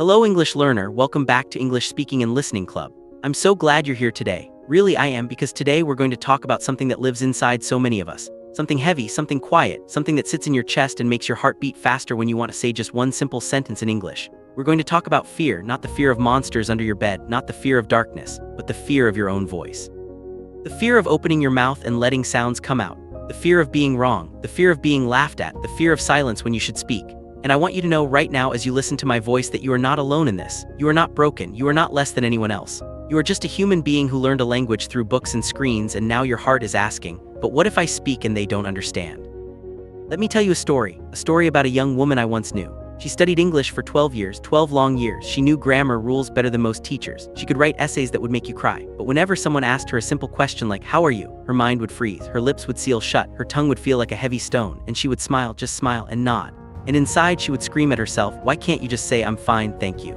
Hello English learner, welcome back to English Speaking and Listening Club. I'm so glad you're here today. Really I am, because today we're going to talk about something that lives inside so many of us. Something heavy, something quiet, something that sits in your chest and makes your heart beat faster when you want to say just one simple sentence in English. We're going to talk about fear, not the fear of monsters under your bed, not the fear of darkness, but the fear of your own voice. The fear of opening your mouth and letting sounds come out. The fear of being wrong, the fear of being laughed at, the fear of silence when you should speak. And I want you to know right now as you listen to my voice that you are not alone in this. You are not broken, you are not less than anyone else. You are just a human being who learned a language through books and screens, and now your heart is asking, but what if I speak and they don't understand? Let me tell you a story about a young woman I once knew. She studied English for 12 years, 12 long years. She knew grammar rules better than most teachers. She could write essays that would make you cry. But whenever someone asked her a simple question like, "How are you?" her mind would freeze, her lips would seal shut, her tongue would feel like a heavy stone, and she would smile, just smile and nod. And inside she would scream at herself, "Why can't you just say, 'I'm fine, thank you'?"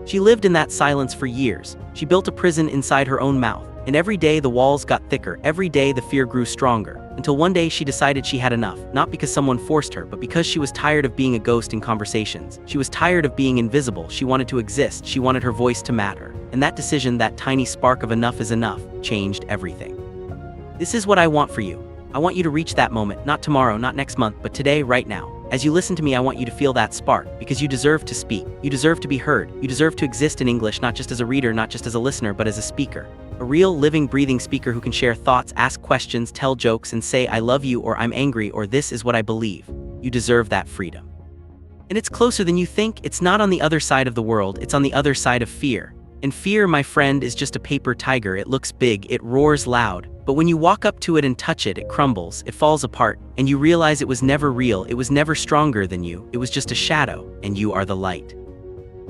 She lived in that silence for years. She built a prison inside her own mouth. And every day the walls got thicker, every day the fear grew stronger, until one day she decided she had enough, not because someone forced her, but because she was tired of being a ghost in conversations. She was tired of being invisible, she wanted to exist, she wanted her voice to matter. And that decision, that tiny spark of enough is enough, changed everything. This is what I want for you. I want you to reach that moment, not tomorrow, not next month, but today, right now. As you listen to me, I want you to feel that spark, because you deserve to speak. You deserve to be heard. You deserve to exist in English, not just as a reader, not just as a listener, but as a speaker. A real, living, breathing speaker who can share thoughts, ask questions, tell jokes, and say, "I love you," or "I'm angry," or "This is what I believe." You deserve that freedom. And it's closer than you think. It's not on the other side of the world, it's on the other side of fear. And fear, my friend, is just a paper tiger. It looks big, it roars loud, but when you walk up to it and touch it, it crumbles, it falls apart, and you realize it was never real, it was never stronger than you, it was just a shadow, and you are the light.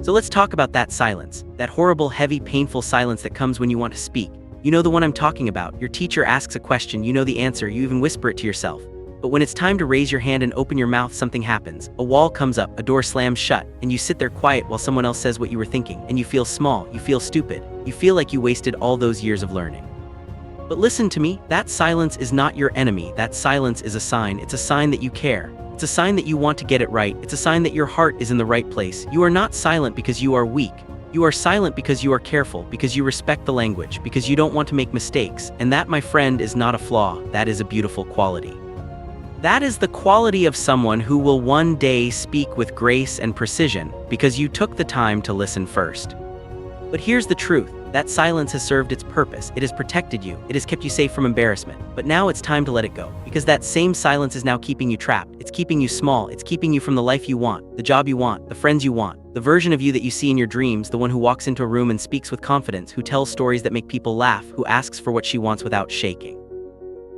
So let's talk about that silence, that horrible, heavy, painful silence that comes when you want to speak. You know the one I'm talking about. Your teacher asks a question, you know the answer, you even whisper it to yourself. But when it's time to raise your hand and open your mouth, something happens. A wall comes up, a door slams shut, and you sit there quiet while someone else says what you were thinking, and you feel small, you feel stupid, you feel like you wasted all those years of learning. But listen to me, that silence is not your enemy. That silence is a sign. It's a sign that you care. It's a sign that you want to get it right. It's a sign that your heart is in the right place. You are not silent because you are weak. You are silent because you are careful, because you respect the language, because you don't want to make mistakes. And that, my friend, is not a flaw. That is a beautiful quality. That is the quality of someone who will one day speak with grace and precision, because you took the time to listen first. But here's the truth. That silence has served its purpose. It has protected you. It has kept you safe from embarrassment. But now it's time to let it go, because that same silence is now keeping you trapped. It's keeping you small. It's keeping you from the life you want, the job you want, the friends you want, the version of you that you see in your dreams, the one who walks into a room and speaks with confidence, who tells stories that make people laugh, who asks for what she wants without shaking.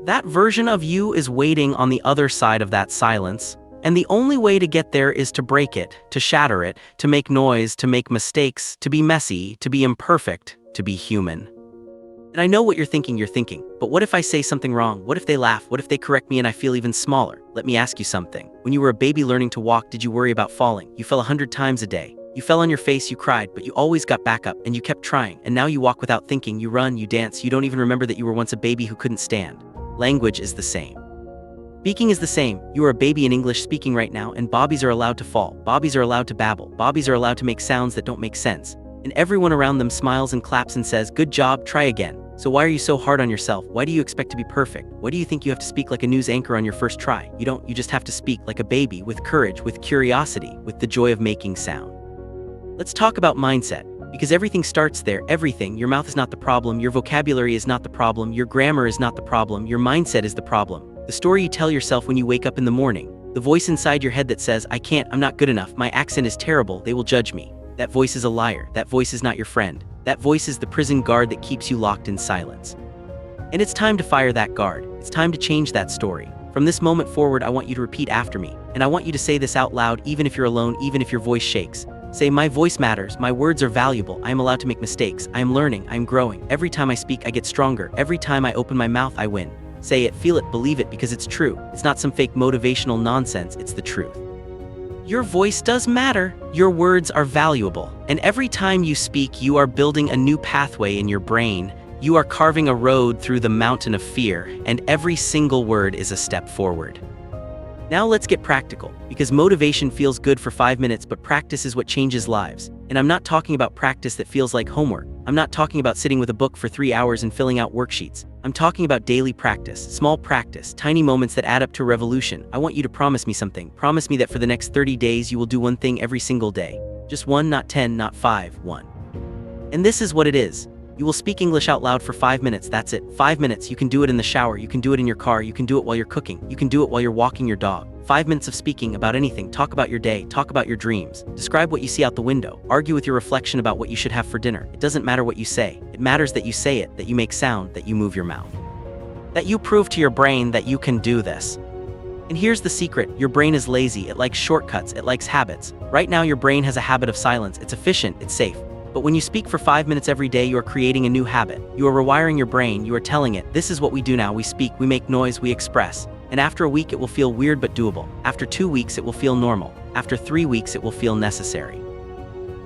That version of you is waiting on the other side of that silence. And the only way to get there is to break it, to shatter it, to make noise, to make mistakes, to be messy, to be imperfect, to be human. And I know what you're thinking, but what if I say something wrong? What if they laugh? What if they correct me and I feel even smaller? Let me ask you something. When you were a baby learning to walk, did you worry about falling? You fell 100 times a day. You fell on your face, you cried, but you always got back up and you kept trying. And now you walk without thinking, you run, you dance, you don't even remember that you were once a baby who couldn't stand. Language is the same. Speaking is the same. You are a baby in English speaking right now, and bobbies are allowed to fall. Bobbies are allowed to babble. Bobbies are allowed to make sounds that don't make sense. And everyone around them smiles and claps and says, "Good job, try again." So why are you so hard on yourself? Why do you expect to be perfect? Why do you think you have to speak like a news anchor on your first try? You don't, you just have to speak like a baby, with courage, with curiosity, with the joy of making sound. Let's talk about mindset. Because everything starts there, everything. Your mouth is not the problem, your vocabulary is not the problem, your grammar is not the problem, your mindset is the problem. The story you tell yourself when you wake up in the morning, the voice inside your head that says, "I can't, I'm not good enough, my accent is terrible, they will judge me." That voice is a liar, that voice is not your friend. That voice is the prison guard that keeps you locked in silence. And it's time to fire that guard. It's time to change that story. From this moment forward, I want you to repeat after me. And I want you to say this out loud, even if you're alone, even if your voice shakes. Say, "My voice matters, my words are valuable, I am allowed to make mistakes, I am learning, I am growing. Every time I speak, I get stronger. Every time I open my mouth, I win." Say it, feel it, believe it, because it's true. It's not some fake motivational nonsense, it's the truth. Your voice does matter. Your words are valuable. And every time you speak, you are building a new pathway in your brain. You are carving a road through the mountain of fear, and every single word is a step forward. Now let's get practical, because motivation feels good for 5 minutes, but practice is what changes lives. And I'm not talking about practice that feels like homework. I'm not talking about sitting with a book for 3 hours and filling out worksheets. I'm talking about daily practice, small practice, tiny moments that add up to a revolution. I want you to promise me something. Promise me that for the next 30 days you will do one thing every single day. Just one, not 10, not 5, one. And this is what it is. You will speak English out loud for 5 minutes, that's it. 5 minutes, you can do it in the shower, you can do it in your car, you can do it while you're cooking, you can do it while you're walking your dog. 5 minutes of speaking about anything, talk about your day, talk about your dreams, describe what you see out the window, argue with your reflection about what you should have for dinner. It doesn't matter what you say, it matters that you say it, that you make sound, that you move your mouth. That you prove to your brain that you can do this. And here's the secret, your brain is lazy, it likes shortcuts, it likes habits. Right now your brain has a habit of silence, it's efficient, it's safe. But when you speak for 5 minutes every day, you are creating a new habit. You are rewiring your brain, you are telling it, this is what we do now, we speak, we make noise, we express. And after a week it will feel weird but doable. After 2 weeks it will feel normal. After 3 weeks it will feel necessary.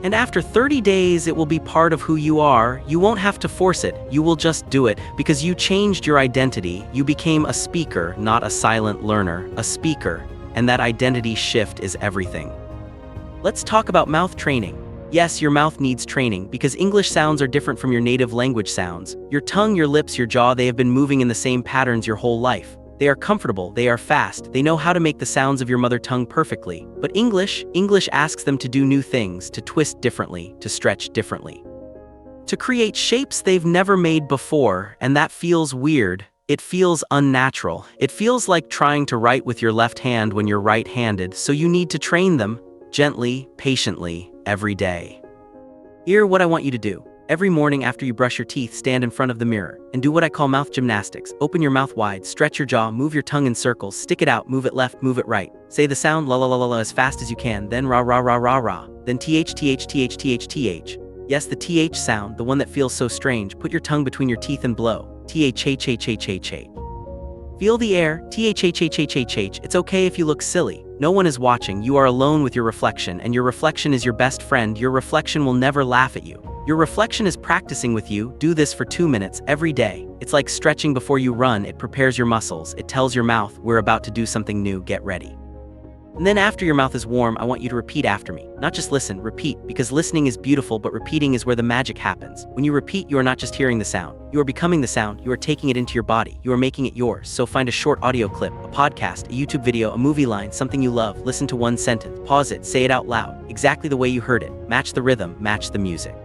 And after 30 days it will be part of who you are. You won't have to force it, you will just do it, because you changed your identity. You became a speaker, not a silent learner, a speaker. And that identity shift is everything. Let's talk about mouth training. Yes, your mouth needs training, because English sounds are different from your native language sounds. Your tongue, your lips, your jaw, they have been moving in the same patterns your whole life. They are comfortable, they are fast, they know how to make the sounds of your mother tongue perfectly. But English asks them to do new things, to twist differently, to stretch differently. To create shapes they've never made before, and that feels weird. It feels unnatural. It feels like trying to write with your left hand when you're right-handed, so you need to train them, gently, patiently, every day. Here, what I want you to do. Every morning after you brush your teeth, stand in front of the mirror and do what I call mouth gymnastics. Open your mouth wide, stretch your jaw, move your tongue in circles, stick it out, move it left, move it right. Say the sound la la la la la as fast as you can, then ra ra ra ra ra, then th th th th th. Yes, the th sound, the one that feels so strange. Put your tongue between your teeth and blow. Th h h h h h. Feel the air, th h h h h h. It's okay if you look silly. No one is watching, you are alone with your reflection, and your reflection is your best friend. Your reflection will never laugh at you. Your reflection is practicing with you. Do this for 2 minutes every day. It's like stretching before you run. It prepares your muscles. It tells your mouth, we're about to do something new, get ready. And then after your mouth is warm, I want you to repeat after me. Not just listen, repeat, because listening is beautiful, but repeating is where the magic happens. When you repeat, you are not just hearing the sound. You are becoming the sound. You are taking it into your body. You are making it yours. So find a short audio clip, a podcast, a YouTube video, a movie line, something you love. Listen to one sentence, pause it, say it out loud, exactly the way you heard it. Match the rhythm, match the music.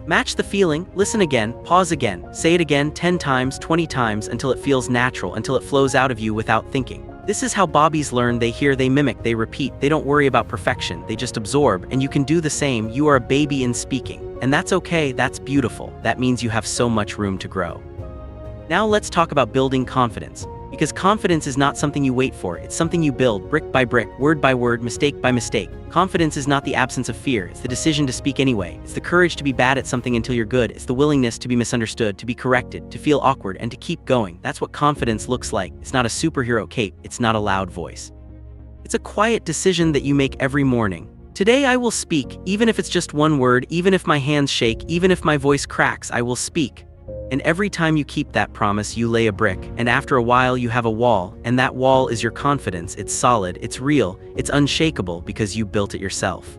Match the feeling, listen again, pause again, say it again 10 times, 20 times, until it feels natural, until it flows out of you without thinking. This is how Bobbies learn. They hear, they mimic, they repeat. They don't worry about perfection, they just absorb, and you can do the same. You are a baby in speaking. And that's okay, that's beautiful. That means you have so much room to grow. Now let's talk about building confidence. Because confidence is not something you wait for, it's something you build, brick by brick, word by word, mistake by mistake. Confidence is not the absence of fear, it's the decision to speak anyway. It's the courage to be bad at something until you're good. It's the willingness to be misunderstood, to be corrected, to feel awkward, and to keep going. That's what confidence looks like. It's not a superhero cape, it's not a loud voice. It's a quiet decision that you make every morning. Today I will speak, even if it's just one word, even if my hands shake, even if my voice cracks, I will speak. And every time you keep that promise, you lay a brick, and after a while you have a wall, and that wall is your confidence. It's solid, it's real, it's unshakable because you built it yourself.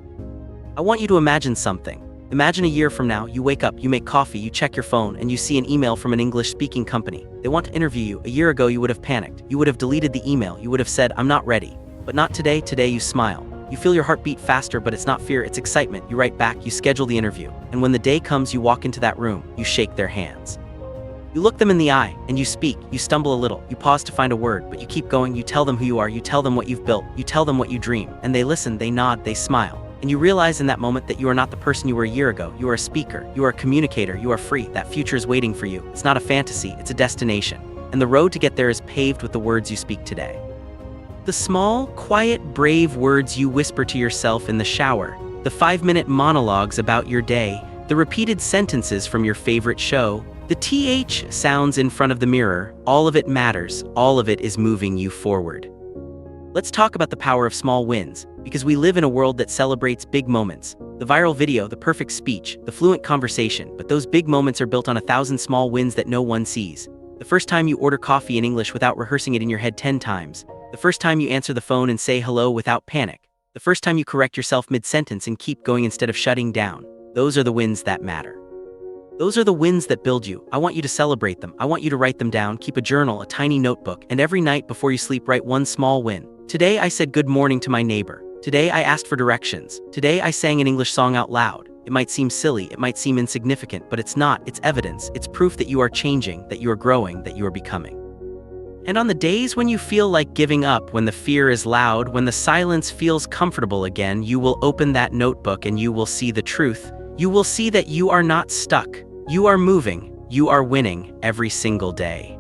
I want you to imagine something. Imagine a year from now, you wake up, you make coffee, you check your phone, and you see an email from an English-speaking company. They want to interview you. A year ago you would have panicked. You would have deleted the email. You would have said, I'm not ready. But not today. Today you smile. You feel your heart beat faster, but it's not fear, it's excitement. You write back, you schedule the interview, and when the day comes, you walk into that room, you shake their hands. You look them in the eye, and you speak. You stumble a little, you pause to find a word, but you keep going. You tell them who you are, you tell them what you've built, you tell them what you dream, and they listen, they nod, they smile. And you realize in that moment that you are not the person you were a year ago. You are a speaker, you are a communicator, you are free. That future is waiting for you. It's not a fantasy, it's a destination. And the road to get there is paved with the words you speak today. The small, quiet, brave words you whisper to yourself in the shower, the 5-minute monologues about your day, the repeated sentences from your favorite show, the TH sounds in front of the mirror, all of it matters, all of it is moving you forward. Let's talk about the power of small wins, because we live in a world that celebrates big moments. The viral video, the perfect speech, the fluent conversation, but those big moments are built on 1,000 small wins that no one sees. The first time you order coffee in English without rehearsing it in your head 10 times. The first time you answer the phone and say hello without panic. The first time you correct yourself mid-sentence and keep going instead of shutting down. Those are the wins that matter. Those are the wins that build you. I want you to celebrate them. I want you to write them down, keep a journal, a tiny notebook, and every night before you sleep write one small win. Today I said good morning to my neighbor. Today I asked for directions. Today I sang an English song out loud. It might seem silly, it might seem insignificant, but it's not. It's evidence. It's proof that you are changing, that you are growing, that you are becoming. And on the days when you feel like giving up, when the fear is loud, when the silence feels comfortable again, you will open that notebook and you will see the truth. You will see that you are not stuck. You are moving. You are winning every single day.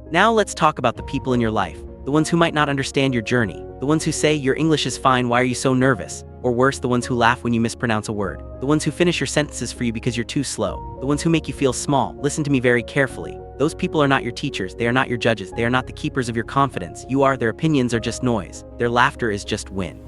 Now let's talk about the people in your life, the ones who might not understand your journey, the ones who say your English is fine, why are you so nervous? Or worse, the ones who laugh when you mispronounce a word, the ones who finish your sentences for you because you're too slow, the ones who make you feel small. Listen to me very carefully. Those people are not your teachers, they are not your judges, they are not the keepers of your confidence. You are. Their opinions are just noise. Their laughter is just wind.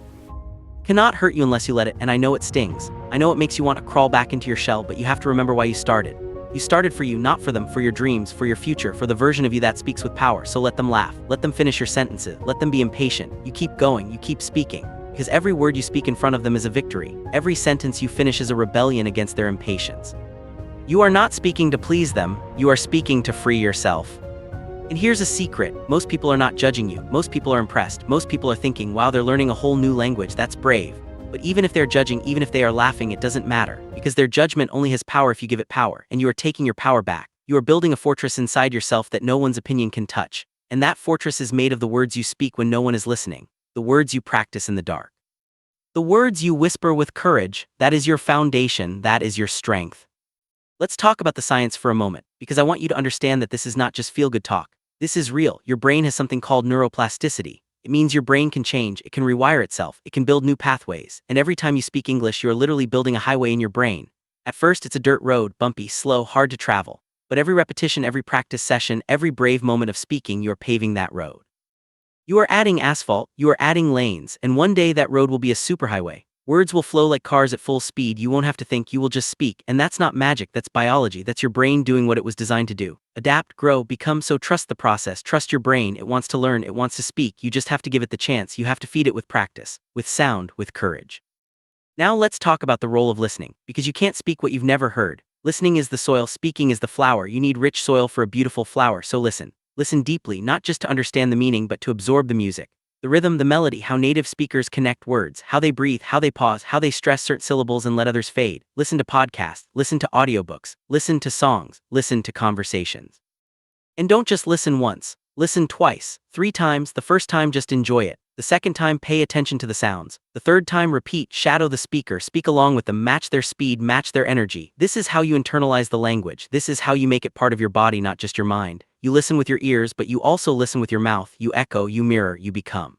Cannot hurt you unless you let it, and I know it stings. I know it makes you want to crawl back into your shell, but you have to remember why you started. You started for you, not for them, for your dreams, for your future, for the version of you that speaks with power. So let them laugh, let them finish your sentences, let them be impatient. You keep going, you keep speaking, because every word you speak in front of them is a victory. Every sentence you finish is a rebellion against their impatience. You are not speaking to please them, you are speaking to free yourself. And here's a secret, most people are not judging you, most people are impressed, most people are thinking, wow, they're learning a whole new language, that's brave. But even if they're judging, even if they are laughing, it doesn't matter, because their judgment only has power if you give it power, and you are taking your power back. You are building a fortress inside yourself that no one's opinion can touch, and that fortress is made of the words you speak when no one is listening, the words you practice in the dark. The words you whisper with courage, that is your foundation, that is your strength. Let's talk about the science for a moment, because I want you to understand that this is not just feel-good talk. This is real. Your brain has something called neuroplasticity. It means your brain can change, it can rewire itself, it can build new pathways, and every time you speak English, you are literally building a highway in your brain. At first, it's a dirt road, bumpy, slow, hard to travel. But every repetition, every practice session, every brave moment of speaking, you are paving that road. You are adding asphalt, you are adding lanes, and one day that road will be a superhighway. Words will flow like cars at full speed, you won't have to think, you will just speak, and that's not magic, that's biology, that's your brain doing what it was designed to do. Adapt, grow, become, so trust the process, trust your brain, it wants to learn, it wants to speak, you just have to give it the chance, you have to feed it with practice, with sound, with courage. Now let's talk about the role of listening, because you can't speak what you've never heard. Listening is the soil, speaking is the flower, you need rich soil for a beautiful flower, so listen. Listen deeply, not just to understand the meaning but to absorb the music. The rhythm, the melody, how native speakers connect words, how they breathe, how they pause, how they stress certain syllables and let others fade. Listen to podcasts, listen to audiobooks, listen to songs, listen to conversations. And don't just listen once, listen twice, 3 times. The first time just enjoy it. The second time pay attention to the sounds. The third time repeat, shadow the speaker, speak along with them, match their speed, match their energy. This is how you internalize the language. This is how you make it part of your body, not just your mind. You listen with your ears, but you also listen with your mouth. You echo, you mirror, you become.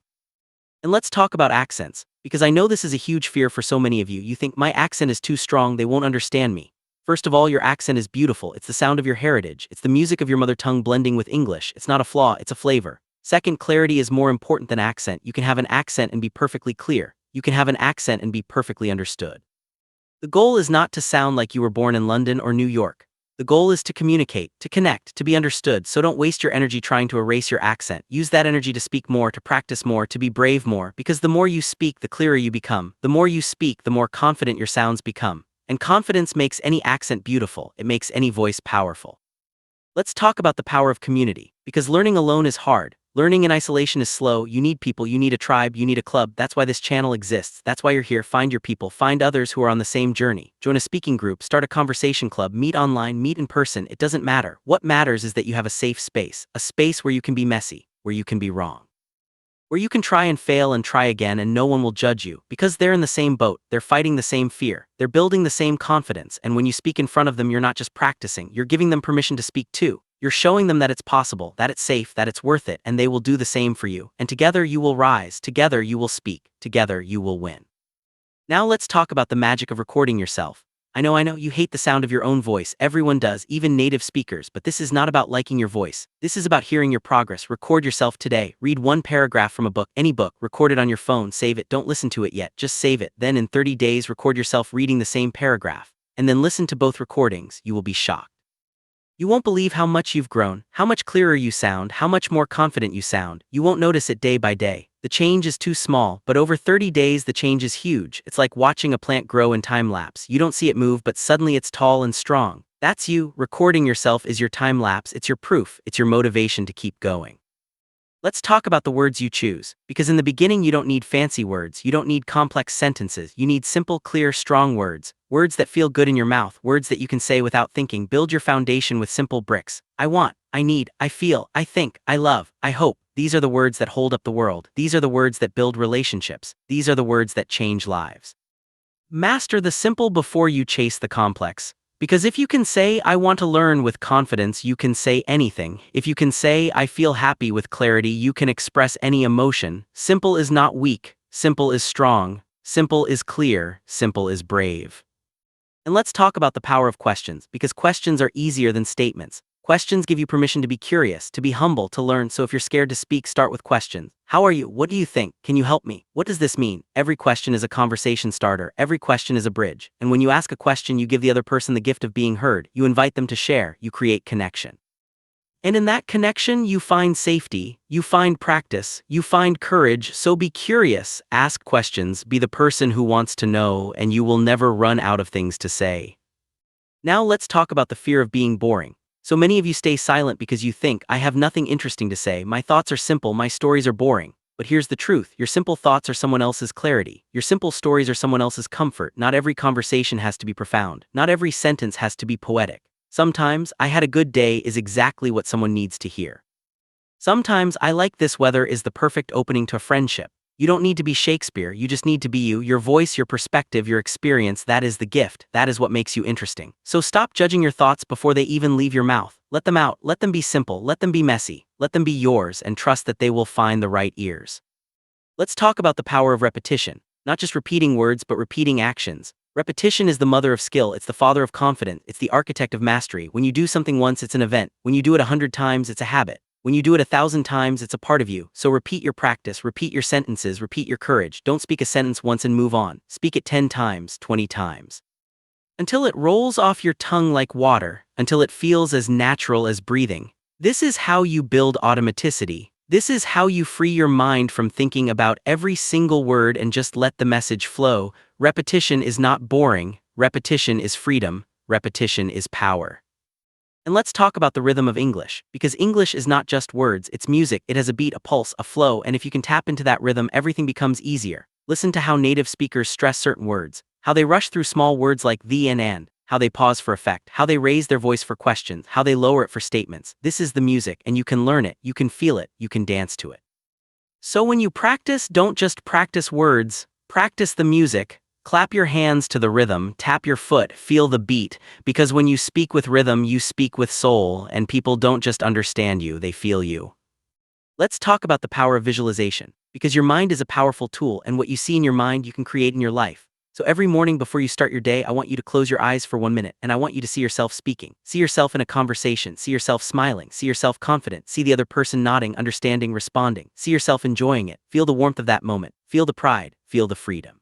And let's talk about accents, because I know this is a huge fear for so many of you. You think my accent is too strong, they won't understand me. First of all, your accent is beautiful. It's the sound of your heritage. It's the music of your mother tongue blending with English. It's not a flaw, it's a flavor. Second, clarity is more important than accent. You can have an accent and be perfectly clear. You can have an accent and be perfectly understood. The goal is not to sound like you were born in London or New York. The goal is to communicate, to connect, to be understood, so don't waste your energy trying to erase your accent. Use that energy to speak more, to practice more, to be brave more, because the more you speak, the clearer you become. The more you speak, the more confident your sounds become. And confidence makes any accent beautiful, it makes any voice powerful. Let's talk about the power of community, because learning alone is hard. Learning in isolation is slow. You need people, you need a tribe, you need a club. That's why this channel exists. That's why you're here. Find your people, find others who are on the same journey. Join a speaking group, start a conversation club, meet online, meet in person. It doesn't matter. What matters is that you have a safe space, a space where you can be messy, where you can be wrong, where you can try and fail and try again and no one will judge you, because they're in the same boat, they're fighting the same fear, they're building the same confidence, and when you speak in front of them, you're not just practicing, you're giving them permission to speak too. You're showing them that it's possible, that it's safe, that it's worth it, and they will do the same for you. And together you will rise, together you will speak, together you will win. Now let's talk about the magic of recording yourself. I know you hate the sound of your own voice. Everyone does, even native speakers, but this is not about liking your voice. This is about hearing your progress. Record yourself today. Read one paragraph from a book, any book, record it on your phone, save it. Don't listen to it yet, just save it. Then in 30 days, record yourself reading the same paragraph. And then listen to both recordings. You will be shocked. You won't believe how much you've grown, how much clearer you sound, how much more confident you sound. You won't notice it day by day. The change is too small, but over 30 days the change is huge. It's like watching a plant grow in time lapse. You don't see it move, but suddenly it's tall and strong. That's you. Recording yourself is your time lapse. It's your proof. It's your motivation to keep going. Let's talk about the words you choose, because in the beginning you don't need fancy words, you don't need complex sentences, you need simple, clear, strong words, words that feel good in your mouth, words that you can say without thinking. Build your foundation with simple bricks. I want, I need, I feel, I think, I love, I hope. These are the words that hold up the world. These are the words that build relationships. These are the words that change lives. Master the simple before you chase the complex. Because if you can say, I want to learn with confidence, you can say anything. If you can say, I feel happy with clarity, you can express any emotion. Simple is not weak. Simple is strong. Simple is clear. Simple is brave. And let's talk about the power of questions, because questions are easier than statements. Questions give you permission to be curious, to be humble, to learn. So if you're scared to speak, start with questions. How are you? What do you think? Can you help me? What does this mean? Every question is a conversation starter. Every question is a bridge. And when you ask a question, you give the other person the gift of being heard. You invite them to share. You create connection. And in that connection, you find safety, you find practice, you find courage. So be curious, ask questions, be the person who wants to know, and you will never run out of things to say. Now let's talk about the fear of being boring. So many of you stay silent because you think, I have nothing interesting to say, my thoughts are simple, my stories are boring. But here's the truth, your simple thoughts are someone else's clarity. Your simple stories are someone else's comfort. Not every conversation has to be profound. Not every sentence has to be poetic. Sometimes, I had a good day is exactly what someone needs to hear. Sometimes, I like this weather is the perfect opening to a friendship. You don't need to be Shakespeare, you just need to be you, your voice, your perspective, your experience. That is the gift, that is what makes you interesting. So stop judging your thoughts before they even leave your mouth. Let them out, let them be simple, let them be messy, let them be yours, and trust that they will find the right ears. Let's talk about the power of repetition. Not just repeating words, but repeating actions. Repetition is the mother of skill, it's the father of confidence, it's the architect of mastery. When you do something once, it's an event. When you do it 100 times, it's a habit. When you do it 1,000 times, it's a part of you. So repeat your practice, repeat your sentences, repeat your courage. Don't speak a sentence once and move on. Speak it 10 times, 20 times. Until it rolls off your tongue like water, until it feels as natural as breathing. This is how you build automaticity. This is how you free your mind from thinking about every single word and just let the message flow. Repetition is not boring. Repetition is freedom. Repetition is power. And let's talk about the rhythm of English, because English is not just words, it's music. It has a beat, a pulse, a flow, and if you can tap into that rhythm, everything becomes easier. Listen to how native speakers stress certain words, how they rush through small words like the and, how they pause for effect, how they raise their voice for questions, how they lower it for statements. This is the music, and you can learn it, you can feel it, you can dance to it. So when you practice, don't just practice words, practice the music. Clap your hands to the rhythm, tap your foot, feel the beat, because when you speak with rhythm, you speak with soul, and people don't just understand you, they feel you. Let's talk about the power of visualization, because your mind is a powerful tool, and what you see in your mind, you can create in your life. So every morning before you start your day, I want you to close your eyes for 1 minute, and I want you to see yourself speaking. See yourself in a conversation, see yourself smiling, see yourself confident, see the other person nodding, understanding, responding, see yourself enjoying it, feel the warmth of that moment, feel the pride, feel the freedom.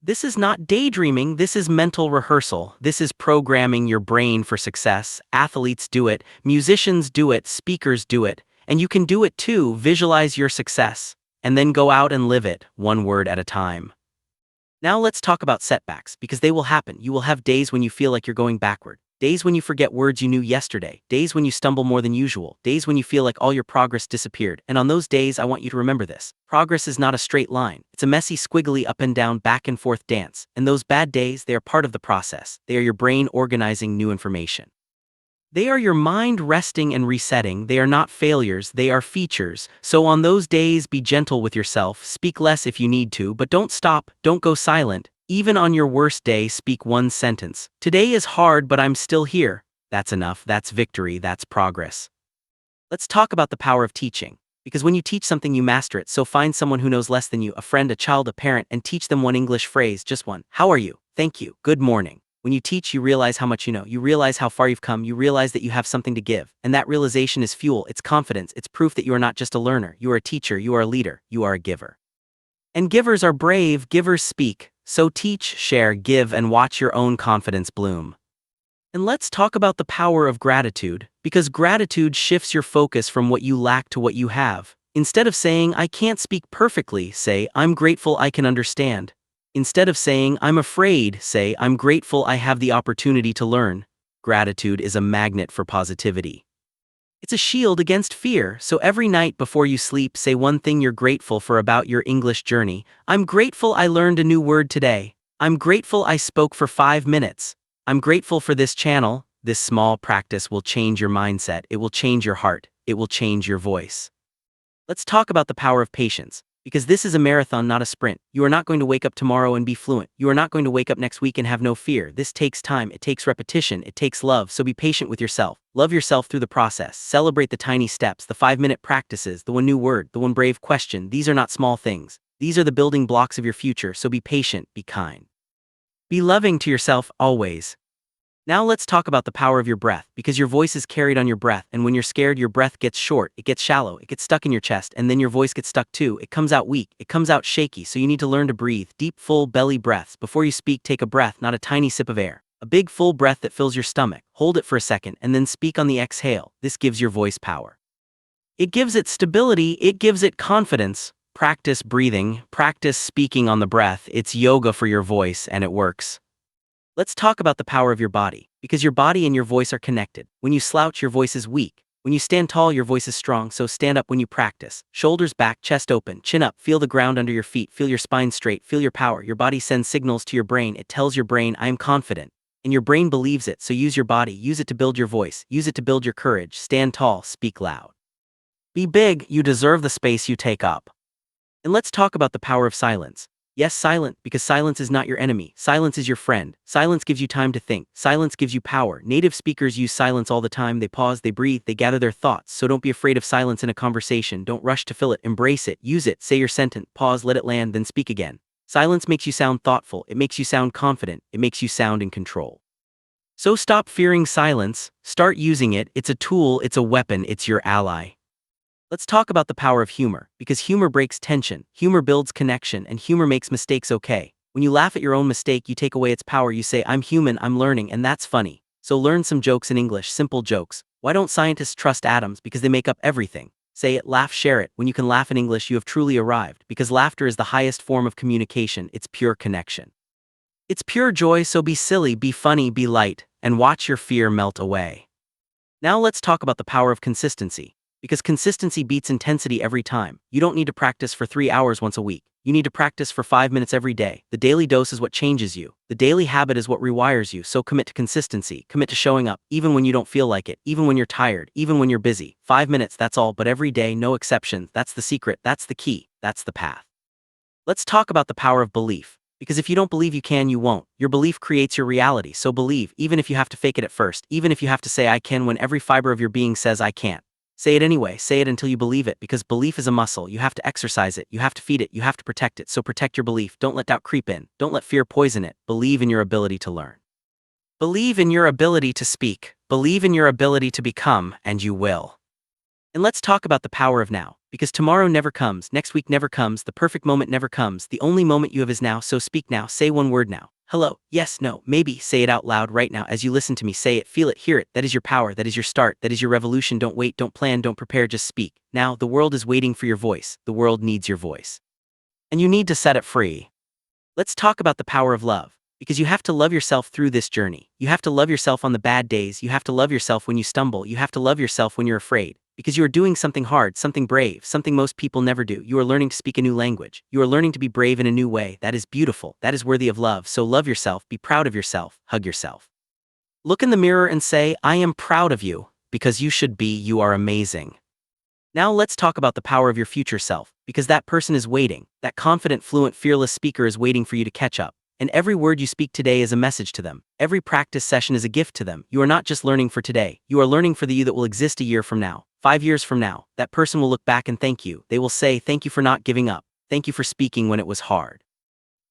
This is not daydreaming, this is mental rehearsal. This is programming your brain for success. Athletes do it, musicians do it, speakers do it, and you can do it too. Visualize your success, and then go out and live it, one word at a time. Now let's talk about setbacks, because they will happen. You will have days when you feel like you're going backward. Days when you forget words you knew yesterday. Days when you stumble more than usual. Days when you feel like all your progress disappeared. And on those days, I want you to remember this. Progress is not a straight line. It's a messy, squiggly, up and down, back and forth dance. And those bad days, they are part of the process. They are your brain organizing new information. They are your mind resting and resetting. They are not failures, they are features. So on those days, be gentle with yourself. Speak less if you need to, but don't stop, don't go silent. Even on your worst day, speak one sentence. Today is hard, but I'm still here. That's enough, that's victory, that's progress. Let's talk about the power of teaching. Because when you teach something, you master it. So find someone who knows less than you, a friend, a child, a parent, and teach them one English phrase, just one. How are you? Thank you. Good morning. When you teach, you realize how much you know. You realize how far you've come. You realize that you have something to give. And that realization is fuel, it's confidence, it's proof that you are not just a learner. You are a teacher, you are a leader, you are a giver. And givers are brave, givers speak. So teach, share, give, and watch your own confidence bloom. And let's talk about the power of gratitude, because gratitude shifts your focus from what you lack to what you have. Instead of saying, I can't speak perfectly, say, I'm grateful I can understand. Instead of saying, I'm afraid, say, I'm grateful I have the opportunity to learn. Gratitude is a magnet for positivity. It's a shield against fear, so every night before you sleep, say one thing you're grateful for about your English journey. I'm grateful I learned a new word today. I'm grateful I spoke for 5 minutes. I'm grateful for this channel. This small practice will change your mindset, it will change your heart, it will change your voice. Let's talk about the power of patience, because this is a marathon, not a sprint. You are not going to wake up tomorrow and be fluent. You are not going to wake up next week and have no fear. This takes time, it takes repetition, it takes love, so be patient with yourself. Love yourself through the process. Celebrate the tiny steps, the 5-minute practices, the one new word, the one brave question. These are not small things. These are the building blocks of your future, so be patient, be kind. Be loving to yourself always. Now let's talk about the power of your breath, because your voice is carried on your breath, and when you're scared, your breath gets short, it gets shallow, it gets stuck in your chest, and then your voice gets stuck too. It comes out weak, it comes out shaky, so you need to learn to breathe deep, full belly breaths. Before you speak, take a breath, not a tiny sip of air. A big full breath that fills your stomach. Hold it for a second, and then speak on the exhale. This gives your voice power. It gives it stability, it gives it confidence. Practice breathing, practice speaking on the breath. It's yoga for your voice, and it works. Let's talk about the power of your body, because your body and your voice are connected. When you slouch, your voice is weak. When you stand tall, your voice is strong, so stand up when you practice. Shoulders back, chest open, chin up, feel the ground under your feet, feel your spine straight, feel your power. Your body sends signals to your brain. It tells your brain, I am confident. And your brain believes it, so use your body, use it to build your voice, use it to build your courage. Stand tall, speak loud. Be big, you deserve the space you take up. And let's talk about the power of silence. Yes, silent, because silence is not your enemy. Silence is your friend. Silence gives you time to think. Silence gives you power. Native speakers use silence all the time. They pause, they breathe, they gather their thoughts. So don't be afraid of silence in a conversation. Don't rush to fill it. Embrace it. Use it. Say your sentence. Pause, let it land, then speak again. Silence makes you sound thoughtful. It makes you sound confident. It makes you sound in control. So stop fearing silence. Start using it. It's a tool. It's a weapon. It's your ally. Let's talk about the power of humor, because humor breaks tension, humor builds connection, and humor makes mistakes okay. When you laugh at your own mistake, you take away its power. You say, I'm human, I'm learning, and that's funny. So learn some jokes in English, simple jokes. Why don't scientists trust atoms? Because they make up everything. Say it, laugh, share it. When you can laugh in English, you have truly arrived, because laughter is the highest form of communication. It's pure connection. It's pure joy, so be silly, be funny, be light, and watch your fear melt away. Now let's talk about the power of consistency. Because consistency beats intensity every time. You don't need to practice for 3 hours once a week. You need to practice for 5 minutes every day. The daily dose is what changes you. The daily habit is what rewires you. So commit to consistency. Commit to showing up, even when you don't feel like it, even when you're tired, even when you're busy. 5 minutes, that's all, but every day, no exceptions. That's the secret. That's the key. That's the path. Let's talk about the power of belief. Because if you don't believe you can, you won't. Your belief creates your reality. So believe, even if you have to fake it at first, even if you have to say I can when every fiber of your being says I can't. Say it anyway, say it until you believe it, because belief is a muscle. You have to exercise it, you have to feed it, you have to protect it. So protect your belief. Don't let doubt creep in. Don't let fear poison it. Believe in your ability to learn. Believe in your ability to speak. Believe in your ability to become, and you will. And let's talk about the power of now, because tomorrow never comes, next week never comes, the perfect moment never comes. The only moment you have is now, so speak now. Say one word now. Hello, yes, no, maybe. Say it out loud right now as you listen to me. Say it, feel it, hear it. That is your power, that is your start, that is your revolution. Don't wait, don't plan, don't prepare, just speak. Now, the world is waiting for your voice. The world needs your voice. And you need to set it free. Let's talk about the power of love, because you have to love yourself through this journey. You have to love yourself on the bad days. You have to love yourself when you stumble. You have to love yourself when you're afraid. Because you are doing something hard, something brave, something most people never do. You are learning to speak a new language. You are learning to be brave in a new way. That is beautiful. That is worthy of love. So love yourself, be proud of yourself, hug yourself. Look in the mirror and say, I am proud of you, because you should be, you are amazing. Now let's talk about the power of your future self, because that person is waiting. That confident, fluent, fearless speaker is waiting for you to catch up. And every word you speak today is a message to them. Every practice session is a gift to them. You are not just learning for today. You are learning for the you that will exist a year from now. 5 years from now, that person will look back and thank you. They will say, thank you for not giving up. Thank you for speaking when it was hard.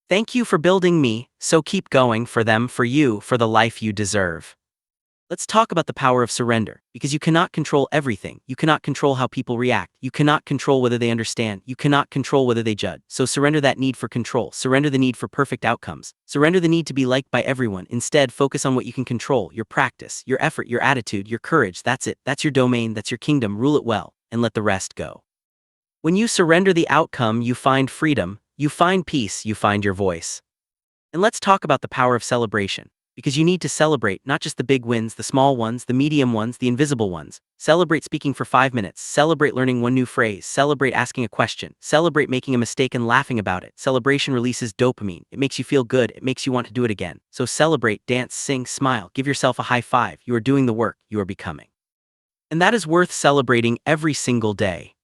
Thank you for building me, so keep going for them, for you, for the life you deserve. Let's talk about the power of surrender, because you cannot control everything. You cannot control how people react. You cannot control whether they understand. You cannot control whether they judge. So surrender that need for control. Surrender the need for perfect outcomes. Surrender the need to be liked by everyone. Instead, focus on what you can control: your practice, your effort, your attitude, your courage. That's it. That's your domain. That's your kingdom. Rule it well, and let the rest go. When you surrender the outcome, you find freedom, you find peace, you find your voice. And let's talk about the power of celebration. Because you need to celebrate not just the big wins, the small ones, the medium ones, the invisible ones. Celebrate speaking for 5 minutes. Celebrate learning one new phrase. Celebrate asking a question. Celebrate making a mistake and laughing about it. Celebration releases dopamine. It makes you feel good. It makes you want to do it again. So celebrate, dance, sing, smile. Give yourself a high five. You are doing the work. You are becoming. And that is worth celebrating every single day.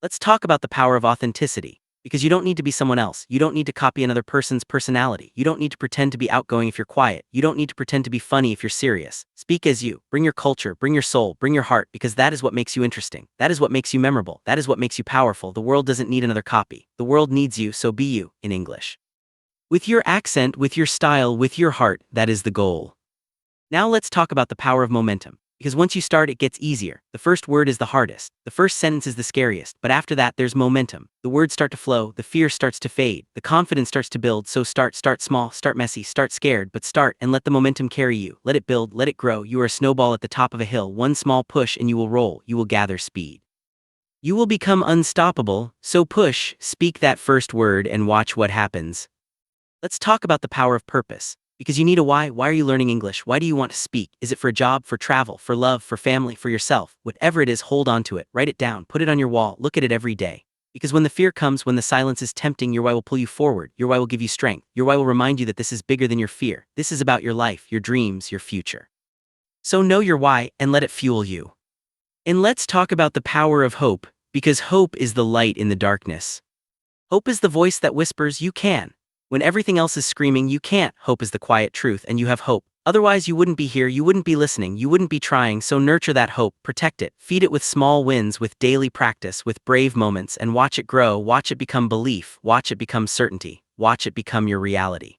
Let's talk about the power of authenticity. Because you don't need to be someone else. You don't need to copy another person's personality. You don't need to pretend to be outgoing if you're quiet. You don't need to pretend to be funny if you're serious. Speak as you. Bring your culture, bring your soul, bring your heart, because that is what makes you interesting. That is what makes you memorable. That is what makes you powerful. The world doesn't need another copy. The world needs you, so be you, in English. With your accent, with your style, with your heart, that is the goal. Now let's talk about the power of momentum. Because once you start, it gets easier. The first word is the hardest. The first sentence is the scariest. But after that, there's momentum. The words start to flow. The fear starts to fade. The confidence starts to build. So start small, start messy, start scared, but start and let the momentum carry you. Let it build, let it grow. You are a snowball at the top of a hill. One small push and you will roll. You will gather speed. You will become unstoppable. So push, speak that first word and watch what happens. Let's talk about the power of purpose. Because you need a why. Why are you learning English? Why do you want to speak? Is it for a job, for travel, for love, for family, for yourself? Whatever it is, hold on to it. Write it down. Put it on your wall. Look at it every day. Because when the fear comes, when the silence is tempting, your why will pull you forward. Your why will give you strength. Your why will remind you that this is bigger than your fear. This is about your life, your dreams, your future. So know your why and let it fuel you. And let's talk about the power of hope. Because hope is the light in the darkness. Hope is the voice that whispers, you can. When everything else is screaming, you can't. Hope is the quiet truth, and you have hope. Otherwise, you wouldn't be here, you wouldn't be listening, you wouldn't be trying. So nurture that hope, protect it, feed it with small wins, with daily practice, with brave moments, and watch it grow. Watch it become belief. Watch it become certainty. Watch it become your reality.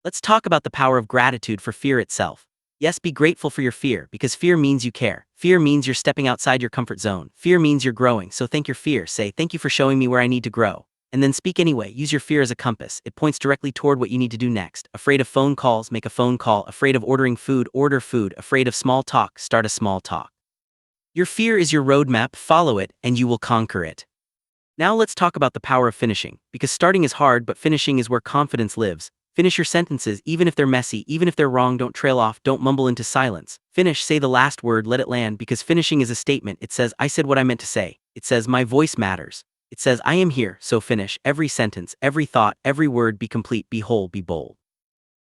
Let's talk about the power of gratitude for fear itself. Yes, be grateful for your fear, because fear means you care. Fear means you're stepping outside your comfort zone. Fear means you're growing. So thank your fear. Say, thank you for showing me where I need to grow. And then speak anyway. Use your fear as a compass. It points directly toward what you need to do next. Afraid of phone calls? Make a phone call. Afraid of ordering food? Order food. Afraid of small talk? Start a small talk. Your fear is your roadmap. Follow it, and you will conquer it. Now let's talk about the power of finishing. Because starting is hard, but finishing is where confidence lives. Finish your sentences, even if they're messy, even if they're wrong. Don't trail off. Don't mumble into silence. Finish. Say the last word. Let it land. Because finishing is a statement. It says, I said what I meant to say. It says, my voice matters. It says, I am here. So finish. Every sentence, every thought, every word. Be complete, be whole, be bold.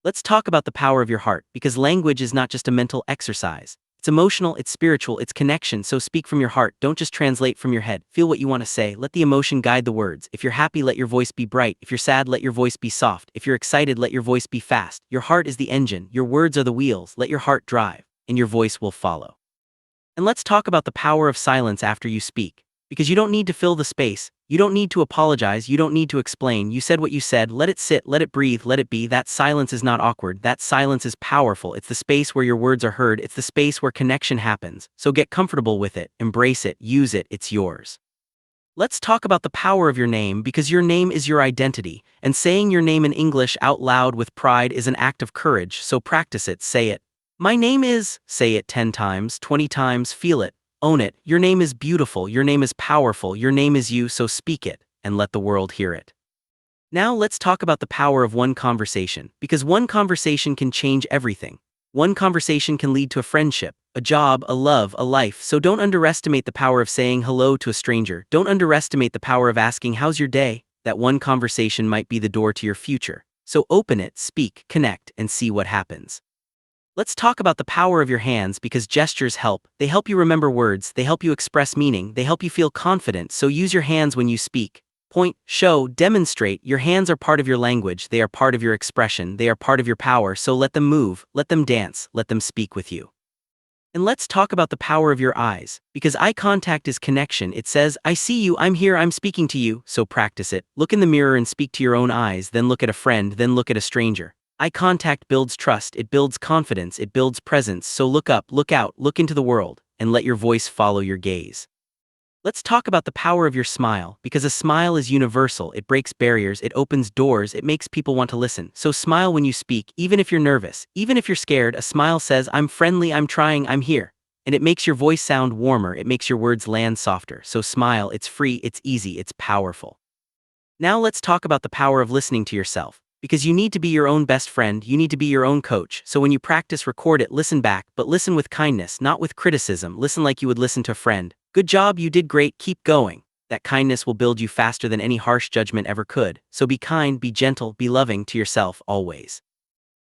Let's talk about the power of your heart, because language is not just a mental exercise. It's emotional, it's spiritual, it's connection. So speak from your heart. Don't just translate from your head. Feel what you want to say. Let the emotion guide the words. If you're happy, let your voice be bright. If you're sad, let your voice be soft. If you're excited, let your voice be fast. Your heart is the engine. Your words are the wheels. Let your heart drive, and your voice will follow. And let's talk about the power of silence after you speak. Because you don't need to fill the space. You don't need to apologize. You don't need to explain. You said what you said. Let it sit. Let it breathe. Let it be. That silence is not awkward. That silence is powerful. It's the space where your words are heard. It's the space where connection happens. So get comfortable with it. Embrace it. Use it. It's yours. Let's talk about the power of your name, because your name is your identity. And saying your name in English out loud with pride is an act of courage. So practice it. Say it. My name is. Say it 10 times, 20 times. Feel it. Own it. Your name is beautiful. Your name is powerful. Your name is you, so speak it, and let the world hear it. Now let's talk about the power of one conversation, because one conversation can change everything. One conversation can lead to a friendship, a job, a love, a life. So don't underestimate the power of saying hello to a stranger. Don't underestimate the power of asking, how's your day? That one conversation might be the door to your future. So open it, speak, connect, and see what happens. Let's talk about the power of your hands, because gestures help. They help you remember words, they help you express meaning, they help you feel confident. So use your hands when you speak. Point, show, demonstrate. Your hands are part of your language, they are part of your expression, they are part of your power. So let them move, let them dance, let them speak with you. And let's talk about the power of your eyes, because eye contact is connection. It says, I see you, I'm here, I'm speaking to you. So practice it. Look in the mirror and speak to your own eyes, then look at a friend, then look at a stranger. Eye contact builds trust, it builds confidence, it builds presence, so look up, look out, look into the world, and let your voice follow your gaze. Let's talk about the power of your smile, because a smile is universal, it breaks barriers, it opens doors, it makes people want to listen. So smile when you speak, even if you're nervous, even if you're scared, a smile says, I'm friendly, I'm trying, I'm here. And it makes your voice sound warmer, it makes your words land softer. So smile, it's free, it's easy, it's powerful. Now let's talk about the power of listening to yourself. Because you need to be your own best friend, you need to be your own coach, so when you practice, record it, listen back, but listen with kindness, not with criticism, listen like you would listen to a friend. Good job, you did great, keep going. That kindness will build you faster than any harsh judgment ever could, so be kind, be gentle, be loving to yourself always.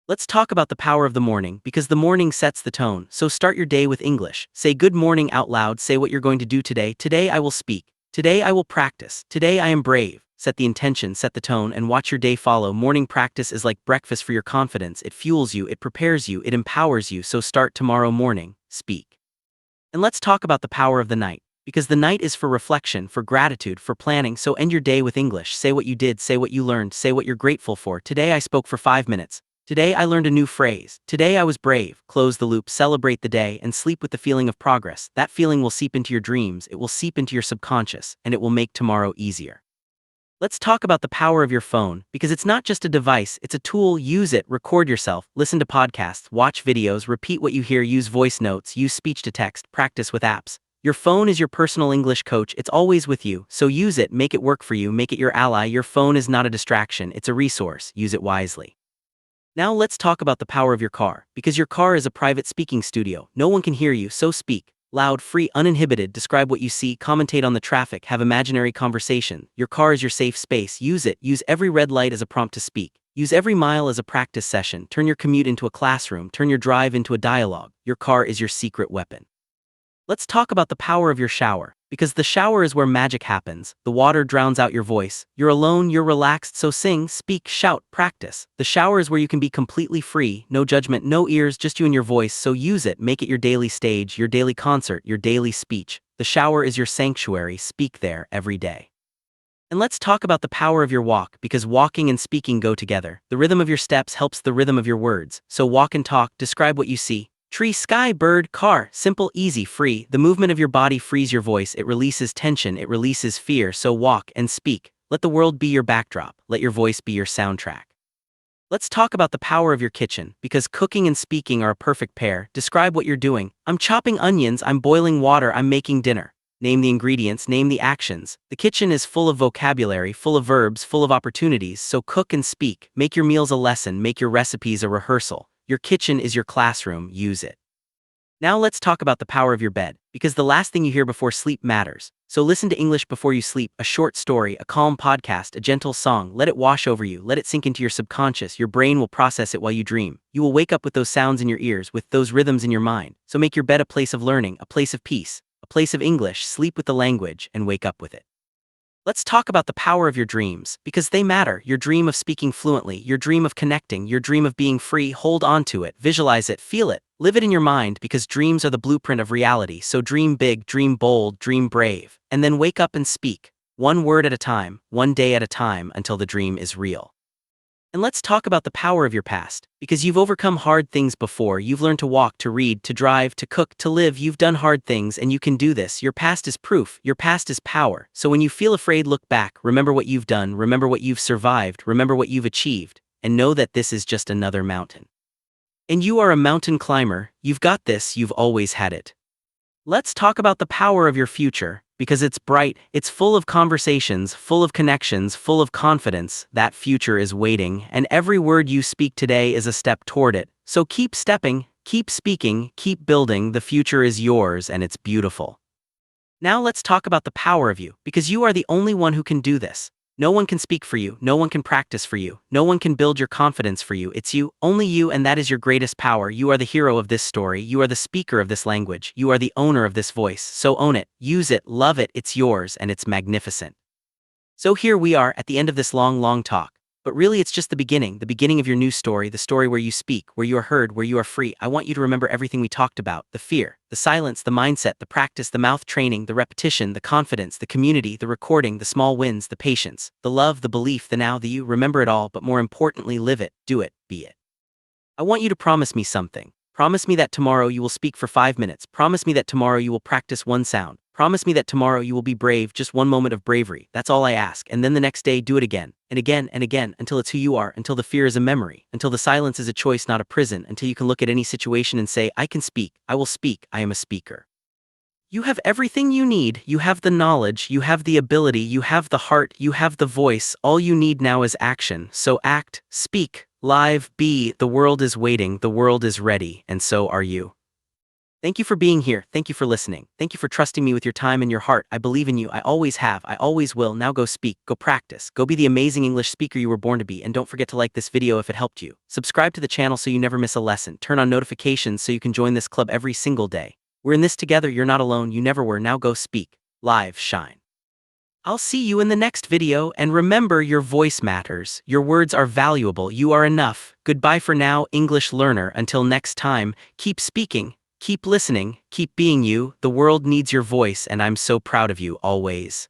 Let's talk about the power of the morning, because the morning sets the tone, so start your day with English. Say good morning out loud, say what you're going to do today. Today I will speak. Today I will practice. Today I am brave. Set the intention, set the tone, and watch your day follow. Morning practice is like breakfast for your confidence. It fuels you, it prepares you, it empowers you, so start tomorrow morning, speak. And let's talk about the power of the night, because the night is for reflection, for gratitude, for planning, so end your day with English. Say what you did, say what you learned, say what you're grateful for. Today I spoke for 5 minutes. Today I learned a new phrase. Today I was brave. Close the loop, celebrate the day, and sleep with the feeling of progress. That feeling will seep into your dreams, it will seep into your subconscious, and it will make tomorrow easier. Let's talk about the power of your phone, because it's not just a device, it's a tool. Use it, record yourself, listen to podcasts, watch videos, repeat what you hear, use voice notes, use speech to text, practice with apps. Your phone is your personal English coach, it's always with you, so use it, make it work for you, make it your ally. Your phone is not a distraction, it's a resource, use it wisely. Now let's talk about the power of your car, because your car is a private speaking studio. No one can hear you, so speak. Loud, free, uninhibited, describe what you see, commentate on the traffic, have imaginary conversation. Your car is your safe space, use it, use every red light as a prompt to speak. Use every mile as a practice session, turn your commute into a classroom, turn your drive into a dialogue. Your car is your secret weapon. Let's talk about the power of your shower, because the shower is where magic happens. The water drowns out your voice. You're alone, you're relaxed, so sing, speak, shout, practice. The shower is where you can be completely free, no judgment, no ears, just you and your voice, so use it, make it your daily stage, your daily concert, your daily speech. The shower is your sanctuary, speak there every day. And let's talk about the power of your walk, because walking and speaking go together. The rhythm of your steps helps the rhythm of your words, so walk and talk, describe what you see. Tree, sky, bird, car, simple, easy, free. The movement of your body frees your voice, it releases tension, it releases fear, so walk and speak. Let the world be your backdrop, let your voice be your soundtrack. Let's talk about the power of your kitchen, because cooking and speaking are a perfect pair. Describe what you're doing. I'm chopping onions, I'm boiling water, I'm making dinner. Name the ingredients, name the actions. The kitchen is full of vocabulary, full of verbs, full of opportunities, so cook and speak. Make your meals a lesson, make your recipes a rehearsal. Your kitchen is your classroom, use it. Now let's talk about the power of your bed, because the last thing you hear before sleep matters. So listen to English before you sleep, a short story, a calm podcast, a gentle song, let it wash over you, let it sink into your subconscious, your brain will process it while you dream. You will wake up with those sounds in your ears, with those rhythms in your mind. So make your bed a place of learning, a place of peace, a place of English, sleep with the language, and wake up with it. Let's talk about the power of your dreams, because they matter. Your dream of speaking fluently, your dream of connecting, your dream of being free, hold on to it, visualize it, feel it, live it in your mind, because dreams are the blueprint of reality. So dream big, dream bold, dream brave, and then wake up and speak. One word at a time, one day at a time, until the dream is real. And let's talk about the power of your past, because you've overcome hard things before. You've learned to walk, to read, to drive, to cook, to live. You've done hard things and you can do this. Your past is proof, your past is power. So when you feel afraid, look back, remember what you've done, remember what you've survived, remember what you've achieved, and know that this is just another mountain. And you are a mountain climber, you've got this, you've always had it. Let's talk about the power of your future, because it's bright, it's full of conversations, full of connections, full of confidence. That future is waiting, and every word you speak today is a step toward it. So keep stepping, keep speaking, keep building. The future is yours and it's beautiful. Now let's talk about the power of you, because you are the only one who can do this. No one can speak for you, no one can practice for you, no one can build your confidence for you. It's you, only you, and that is your greatest power. You are the hero of this story, you are the speaker of this language, you are the owner of this voice, so own it, use it, love it, it's yours, and it's magnificent. So here we are at the end of this long talk. But really it's just the beginning of your new story, the story where you speak, where you are heard, where you are free. I want you to remember everything we talked about, the fear, the silence, the mindset, the practice, the mouth training, the repetition, the confidence, the community, the recording, the small wins, the patience, the love, the belief, the now, the you. Remember it all, but more importantly, live it, do it, be it. I want you to promise me something. Promise me that tomorrow you will speak for 5 minutes. Promise me that tomorrow you will practice one sound. Promise me that tomorrow you will be brave, just one moment of bravery. That's all I ask. And then the next day, do it again, and again, and again, until it's who you are, until the fear is a memory, until the silence is a choice, not a prison, until you can look at any situation and say, I can speak, I will speak, I am a speaker. You have everything you need. You have the knowledge, you have the ability, you have the heart, you have the voice. All you need now is action. So act, speak, live, be. The world is waiting, the world is ready, and so are you. Thank you for being here. Thank you for listening. Thank you for trusting me with your time and your heart. I believe in you. I always have. I always will. Now go speak, go practice, go be the amazing English speaker you were born to be. And don't forget to like this video if it helped you. Subscribe to the channel so you never miss a lesson. Turn on notifications so you can join this club every single day. We're in this together. You're not alone. You never were. Now go speak, live, shine. I'll see you in the next video, and remember, your voice matters. Your words are valuable. You are enough. Goodbye for now, English learner. Until next time, keep speaking, keep listening, keep being you. The world needs your voice, and I'm so proud of you always.